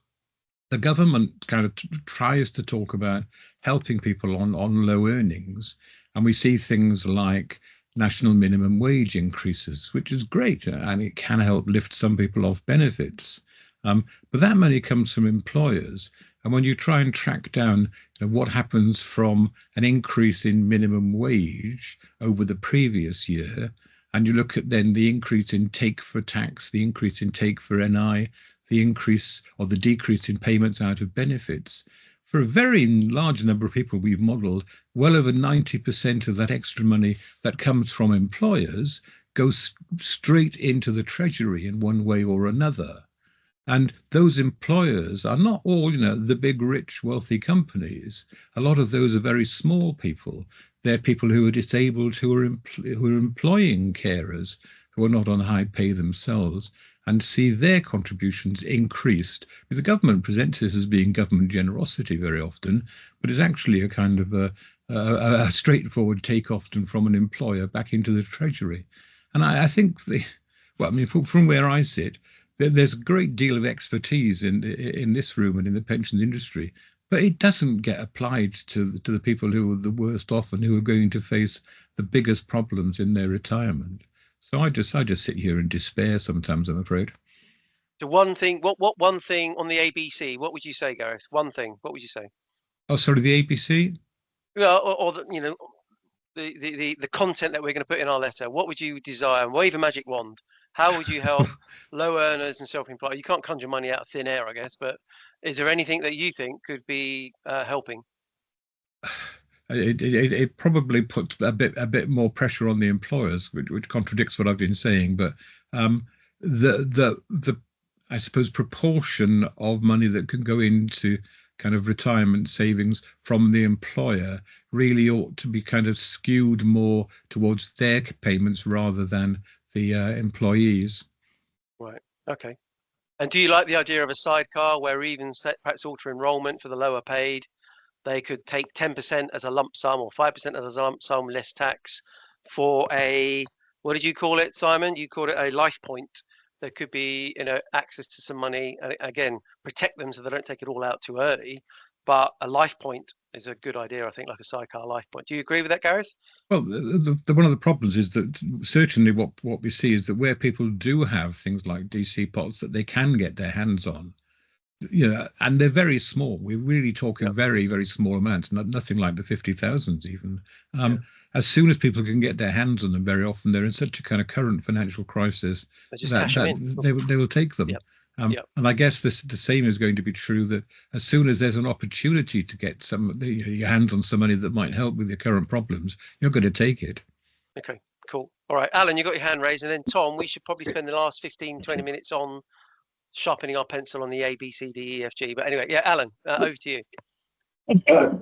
The government kind of tries to talk about helping people on low earnings, and we see things like national minimum wage increases, which is great, and it can help lift some people off benefits. But that money comes from employers, and when you try and track down what happens from an increase in minimum wage over the previous year, and you look at then the increase in take for tax, the increase in take for NI, the increase or the decrease in payments out of benefits, for a very large number of people we've modelled, well over 90% of that extra money that comes from employers goes straight into the treasury in one way or another. And those employers are not all, the big, rich, wealthy companies. A lot of those are very small people. They're people who are disabled, who are employing carers, who are not on high pay themselves, and see their contributions increased. The government presents this as being government generosity very often, but it's actually a kind of a straightforward take often from an employer back into the treasury. And I think from where I sit, there's a great deal of expertise in this room and in the pensions industry, but it doesn't get applied to the people who are the worst off and who are going to face the biggest problems in their retirement. So I just sit here in despair sometimes, I'm afraid. So one thing, what one thing on the ABC? What would you say, Gareth? One thing. What would you say? Oh, sorry, the ABC. Yeah, or the content that we're going to put in our letter. What would you desire? Wave a magic wand. How would you help low earners and self-employed? You can't conjure money out of thin air, I guess, but is there anything that you think could be helping? It probably puts a bit more pressure on the employers, which contradicts what I've been saying. But the I suppose proportion of money that can go into kind of retirement savings from the employer really ought to be kind of skewed more towards their payments rather than the employees. Right. Okay. And do you like the idea of a sidecar where even perhaps auto enrollment for the lower paid, they could take 10% as a lump sum or 5% as a lump sum, less tax for a, what did you call it, Simon? You called it a life point. There could be, access to some money, and again, protect them so they don't take it all out too early. But a life point is a good idea, I think, like a sidecar life point. Do you agree with that, Gareth? Well, one of the problems is that certainly what we see is that where people do have things like DC pots that they can get their hands on, and they're very small. We're really talking very, very small amounts, nothing like the 50,000s even. As soon as people can get their hands on them, very often they're in such a kind of current financial crisis that they will take them. And I guess the same is going to be true, that as soon as there's an opportunity to get your hands on some money that might help with your current problems, you're going to take it. Okay, cool. All right, Alan, you got your hand raised, and then Tom, we should probably spend the last 15, 20 minutes on sharpening our pencil on the A, B, C, D, E, F, G. But anyway, Alan, over to you. Well,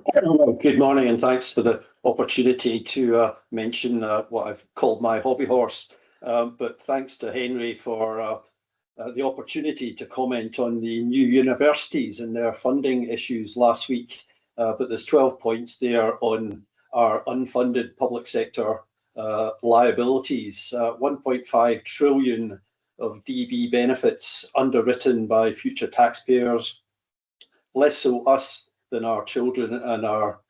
good morning, and thanks for the opportunity to mention what I've called my hobby horse. But thanks to Henry for the opportunity to comment on the new universities and their funding issues last week. But there's 12 points there on our unfunded public sector liabilities, 1.5 trillion of DB benefits underwritten by future taxpayers, less so us than our children and our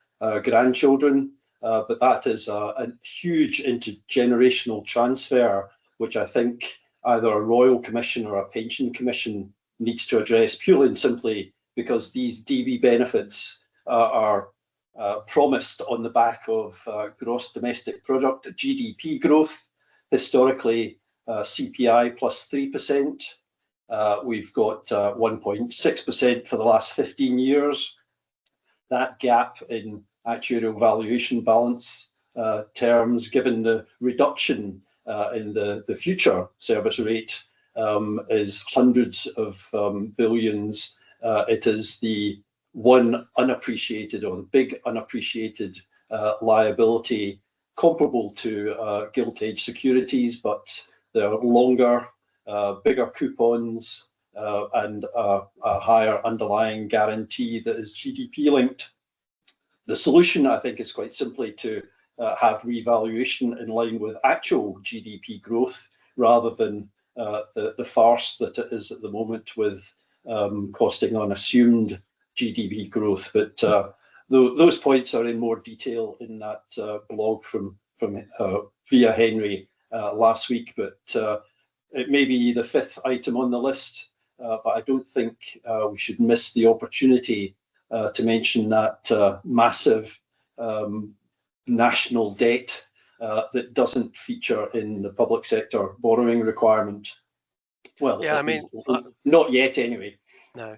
grandchildren. But that is a huge intergenerational transfer, which I think either a Royal Commission or a Pension Commission needs to address, purely and simply because these DB benefits are promised on the back of gross domestic product, GDP growth, historically CPI plus 3%. We've got 1.6% for the last 15 years. That gap in actuarial valuation balance terms, given the reduction in the future service rate, is hundreds of billions. It is the one unappreciated, or the big unappreciated liability comparable to gilt-edged securities, but they're longer, bigger coupons, and a higher underlying guarantee that is GDP linked. The solution, I think, is quite simply to have revaluation in line with actual GDP growth, rather than the farce that it is at the moment with costing on assumed GDP growth. But those points are in more detail in that blog from via Henry last week. But it may be the fifth item on the list, but I don't think we should miss the opportunity to mention that massive national debt that doesn't feature in the public sector borrowing requirement. Well, I mean, not yet anyway. No,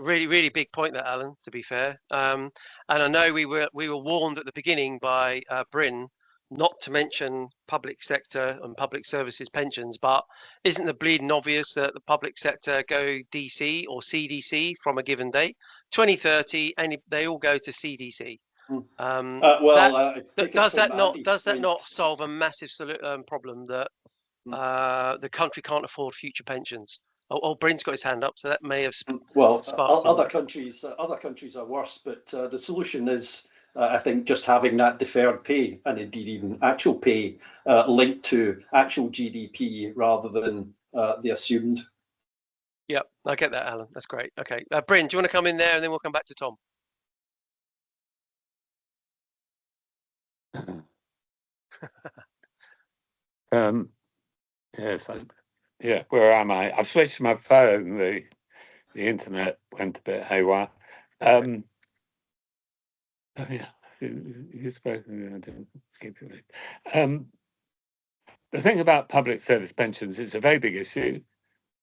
really, really big point there, Alan, to be fair. And I know we were warned at the beginning by Bryn not to mention public sector and public services pensions, but isn't the bleeding obvious that the public sector go DC or CDC from a given date, 2030, and they all go to CDC? Does that not solve a massive problem that the country can't afford future pensions? Oh, Bryn's got his hand up, so that may have sparked. Other countries are worse, but the solution is, I think, just having that deferred pay, and indeed even actual pay, linked to actual GDP rather than the assumed. Yeah, I get that, Alan. That's great. Okay, Bryn, do you want to come in there, and then we'll come back to Tom? Yes. Where am I? I've switched my phone. The internet went a bit haywire. Oh yeah, you spoke. I didn't keep your name. the thing about public service pensions, it's a very big issue.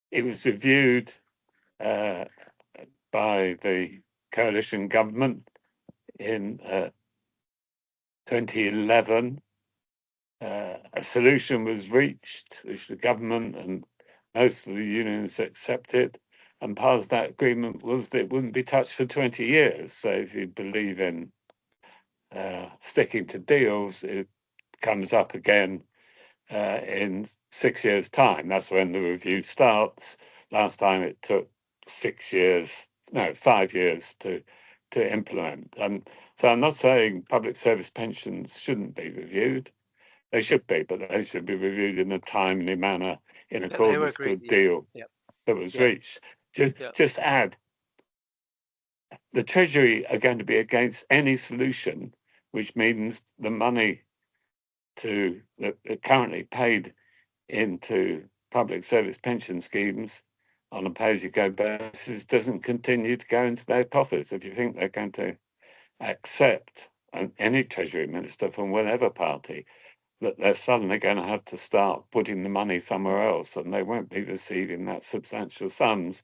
It was reviewed by the coalition government in 2011. A solution was reached, which the government and most of the unions accepted. And part of that agreement was that it wouldn't be touched for 20 years. So if you believe in sticking to deals, it comes up again in 6 years' time. That's when the review starts. Last time it took 5 years to implement. And so I'm not saying public service pensions shouldn't be reviewed. They should be, but they should be reviewed in a timely manner in accordance to a deal that was reached. Just add, the Treasury are going to be against any solution which means the money that currently paid into public service pension schemes on a pay-as-you-go basis doesn't continue to go into their coffers. If you think they're going to accept any Treasury minister from whatever party, that they're suddenly going to have to start putting the money somewhere else and they won't be receiving that substantial sums.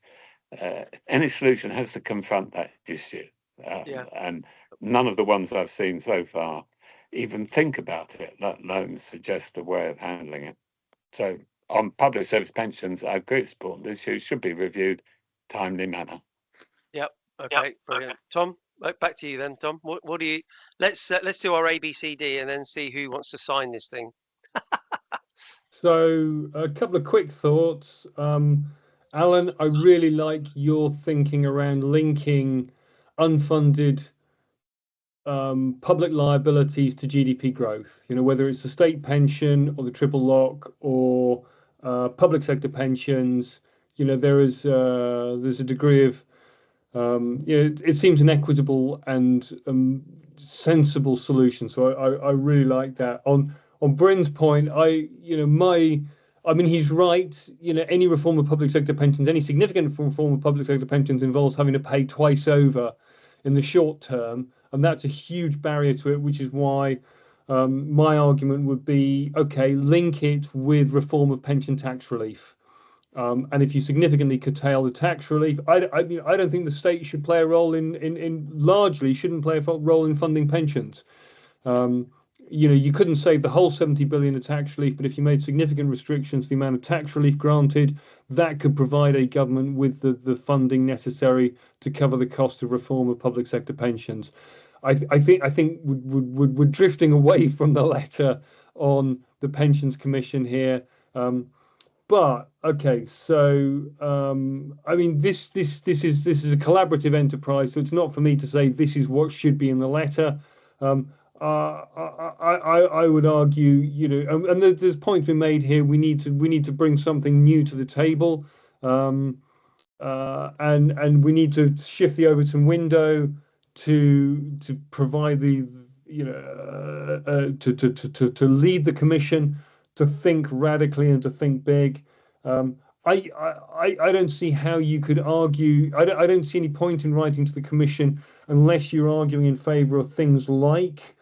Any solution has to confront that issue. And none of the ones I've seen so far even think about it, let alone suggest a way of handling it. So on public service pensions, I agree it's important. This issue should be reviewed timely manner. Yep. Okay. Brilliant. Tom, back to you then. Tom, what do you? Let's do our ABCD and then see who wants to sign this thing. So a couple of quick thoughts. Alan, I really like your thinking around linking unfunded public liabilities to GDP growth. You know, whether it's the state pension or the triple lock or public sector pensions. You know, there's a degree of it seems an equitable and sensible solution. So I really like that. On Bryn's point, I mean, he's right. You know, any reform of public sector pensions, any significant reform of public sector pensions involves having to pay twice over in the short term, and that's a huge barrier to it, which is why my argument would be, okay, link it with reform of pension tax relief. And if you significantly curtail the tax relief, I don't think the state should play a role largely shouldn't play a role in funding pensions. You know, you couldn't save the whole 70 billion of tax relief, but if you made significant restrictions to the amount of tax relief granted, that could provide a government with the funding necessary to cover the cost of reform of public sector pensions. I think we're drifting away from the letter on the Pensions Commission here. But okay, so I mean, this is a collaborative enterprise, so it's not for me to say this is what should be in the letter. I would argue, you know, and there's points been made here. We need to bring something new to the table, and we need to shift the Overton window to provide the, you know, to lead the commission to think radically and to think big. I don't see how you could argue. I don't see any point in writing to the commission unless you're arguing in favour of things like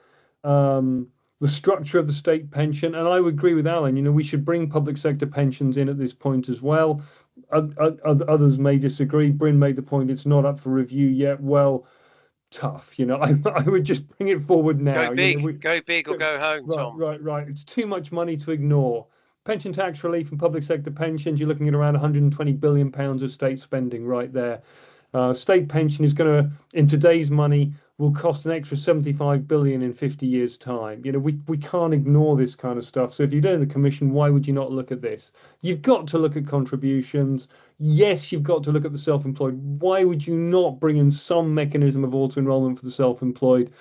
the structure of the state pension. And I would agree with Alan. You know, we should bring public sector pensions in at this point as well. Others may disagree. Bryn made the point it's not up for review yet. Well, tough. You know, I would just bring it forward now. Go big, you know, go big or go home, Tom. Right. It's too much money to ignore. Pension tax relief and public sector pensions, you're looking at around 120 billion pounds of state spending right there. State pension is going to, in today's money, will cost an extra 75 billion in 50 years' time. You know, we can't ignore this kind of stuff. So if you're doing the commission, why would you not look at this? You've got to look at contributions. Yes, you've got to look at the self-employed. Why would you not bring in some mechanism of auto-enrollment for the self-employed,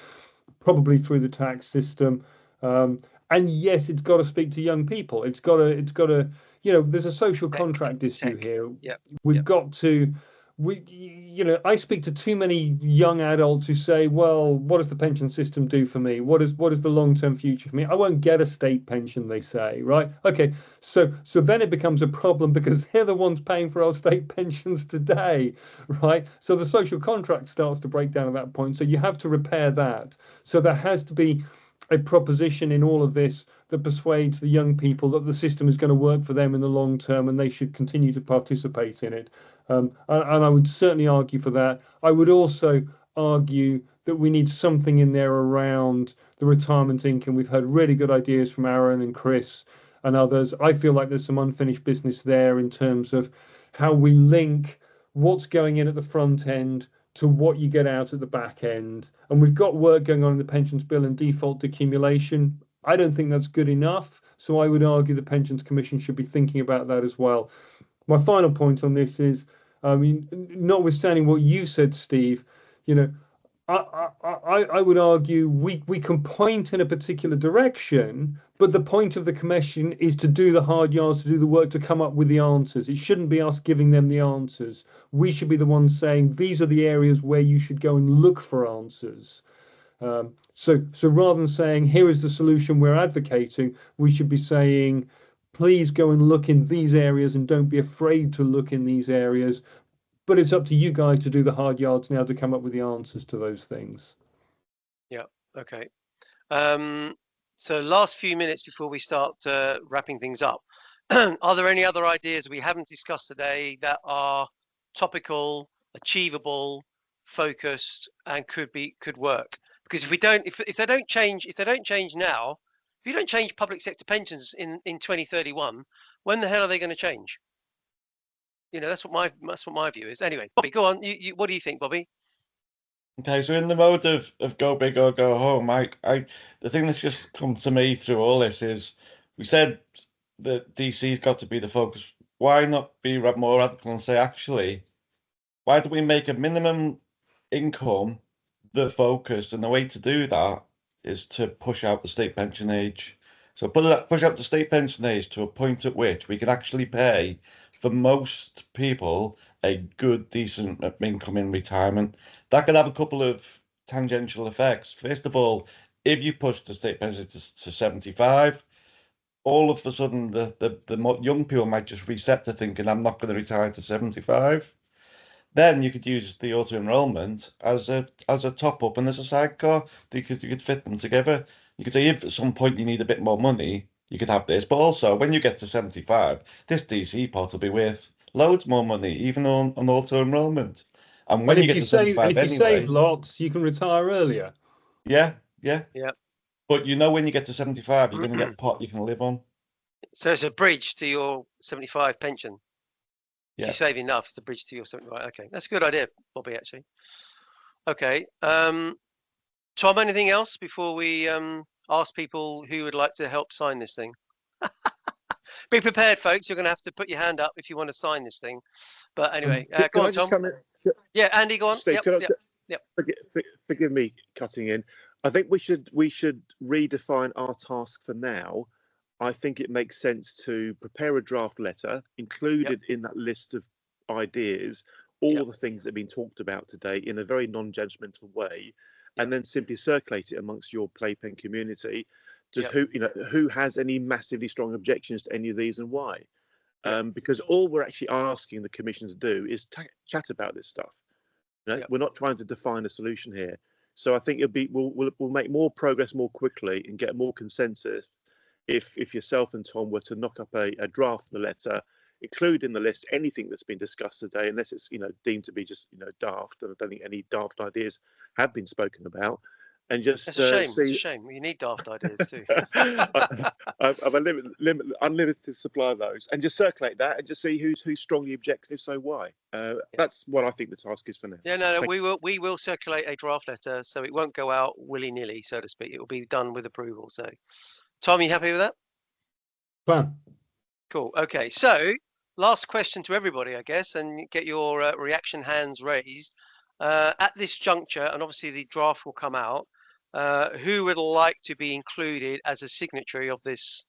probably through the tax system? And yes, it's got to speak to young people. It's got to, you know, there's a social contract issue here. We've got to, you know, I speak to too many young adults who say, well, what does the pension system do for me? What is the long-term future for me? I won't get a state pension, they say, right? Okay, so then it becomes a problem because they're the ones paying for our state pensions today, right? So the social contract starts to break down at that point. So you have to repair that. So there has to be a proposition in all of this that persuades the young people that the system is going to work for them in the long term and they should continue to participate in it. And I would certainly argue for that. I would also argue that we need something in there around the retirement income. We've heard really good ideas from Aaron and Chris and others. I feel like there's some unfinished business there in terms of how we link what's going in at the front end to what you get out at the back end. And we've got work going on in the pensions bill and default accumulation. I don't think that's good enough. So I would argue the Pensions Commission should be thinking about that as well. My final point on this is, I mean, notwithstanding what you said, Steve, you know, I would argue we can point in a particular direction, but the point of the commission is to do the hard yards, to do the work, to come up with the answers. It shouldn't be us giving them the answers. We should be the ones saying, these are the areas where you should go and look for answers. So rather than saying, here is the solution we're advocating, we should be saying, please go and look in these areas and don't be afraid to look in these areas. But it's up to you guys to do the hard yards now to come up with the answers to those things. Yeah, okay. So last few minutes before we start wrapping things up, are there any other ideas we haven't discussed today that are topical, achievable, focused, and could work? Because if they don't change now, if you don't change public sector pensions in 2031, when the hell are they going to change? You know, that's what my view is. Anyway, Bobby, go on. You what do you think, Bobby? Okay, so in the mode of go big or go home, the thing that's just come to me through all this is we said that DC's got to be the focus. Why not be more radical and say, actually, why don't we make a minimum income the focus? And the way to do that is to push out the state pension age. So push out the state pension age to a point at which we can actually pay for most people a good, decent income in retirement. That could have a couple of tangential effects. First of all, if you push the state pension to 75, all of a sudden the young people might just reset to thinking, I'm not going to retire to 75. Then you could use the auto enrollment as a top up and as a sidecar, because you could fit them together. You could say if at some point you need a bit more money, you could have this. But also when you get to 75, this DC pot will be worth loads more money, even on auto enrollment. And when you get to 75 if you save lots, you can retire earlier. Yeah. Yeah. But you know, when you get to 75, you're going to get a pot you can live on. So it's a bridge to your 75 pension. If Yeah. you save enough, it's a bridge to your 75. Okay, that's a good idea, Bobby, actually. Okay. Tom, anything else before we ask people who would like to help sign this thing? Be prepared, folks. You're going to have to put your hand up if you want to sign this thing. But anyway, go on, Tom. Yeah, Andy, go on. Steve, Yep. Forgive me cutting in. I think we should redefine our task for now. I think it makes sense to prepare a draft letter, included in that list of ideas, all the things that have been talked about today in a very non-judgmental way, and then simply circulate it amongst your Playpen community. Just who has any massively strong objections to any of these and why? Because all we're actually asking the commission to do is chat about this stuff. We're not trying to define a solution here. So I think we'll make more progress more quickly and get more consensus if yourself and Tom were to knock up a draft of the letter, include in the list anything that's been discussed today, unless it's deemed to be just daft. And I don't think any daft ideas have been spoken about. And just that's a shame. You need daft ideas too. I've unlimited supply of those, and just circulate that and just see who's strongly objects, if so why. That's what I think the task is for now. Yeah, no, we will circulate a draft letter, so it won't go out willy-nilly, so to speak. It will be done with approval. So, Tom, you happy with that? Fine. Cool. Okay, so last question to everybody, I guess, and get your reaction hands raised. At this juncture, and obviously the draft will come out, who would like to be included as a signatory of this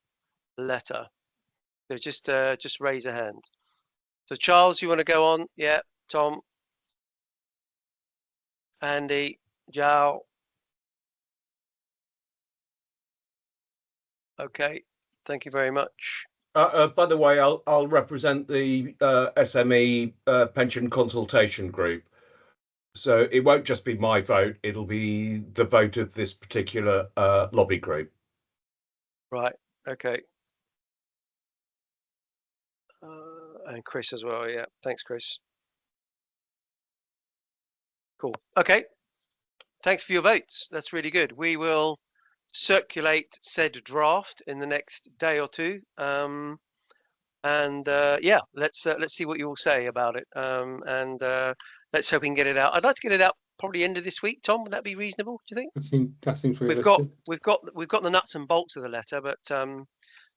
letter? So just raise a hand. So Charles, you want to go on? Yeah. Tom. Andy. Joe. Okay. Thank you very much. By the way, I'll represent the SME pension consultation group. So it won't just be my vote, it'll be the vote of this particular lobby group. Right. Okay. And Chris as well. Yeah. Thanks, Chris. Cool. Okay. Thanks for your votes. That's really good. We will circulate said draft in the next day or two. Yeah, let's see what you all say about it. Let's hope we can get it out. I'd like to get it out probably end of this week. Tom, would that be reasonable? Do you think? That seems We've realistic. got the nuts and bolts of the letter, but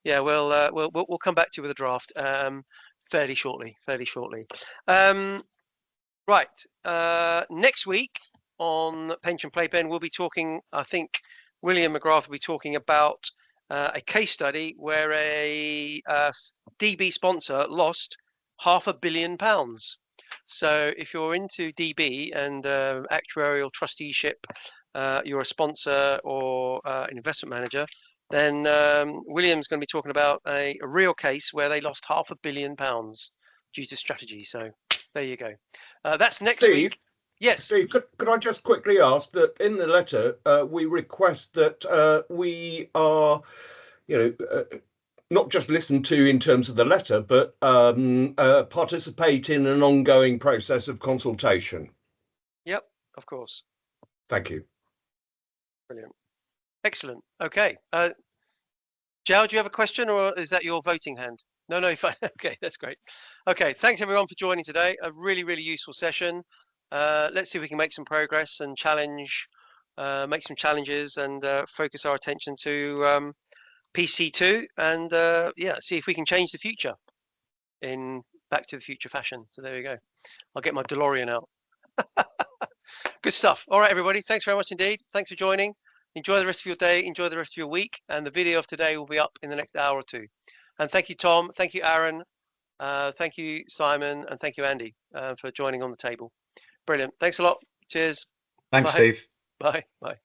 yeah, we'll come back to you with a draft fairly shortly. Right. Next week on Pension Playpen, we'll be talking. I think William McGrath will be talking about a case study where a DB sponsor lost £500 million. So if you're into DB and actuarial trusteeship, you're a sponsor or an investment manager, then William's going to be talking about a real case where they lost £500 million due to strategy. So there you go. That's next week. Yes. Steve, could I just quickly ask that in the letter we request that we are, not just listen to in terms of the letter, but participate in an ongoing process of consultation. Yep, of course. Thank you. Brilliant. Excellent. Okay. Joe, do you have a question, or is that your voting hand? No, fine. Okay, that's great. Okay, thanks everyone for joining today. A really, really useful session. Let's see if we can make some progress and make some challenges and focus our attention to PC2 and yeah, see if we can change the future in Back to the Future fashion. So there we go. I'll get my DeLorean out. Good stuff. All right, everybody. Thanks very much indeed. Thanks for joining. Enjoy the rest of your day. Enjoy the rest of your week. And the video of today will be up in the next hour or two. And thank you, Tom. Thank you, Aaron. Thank you, Simon. And thank you, Andy, for joining on the table. Brilliant. Thanks a lot. Cheers. Thanks, Bye. Steve. Bye. Bye.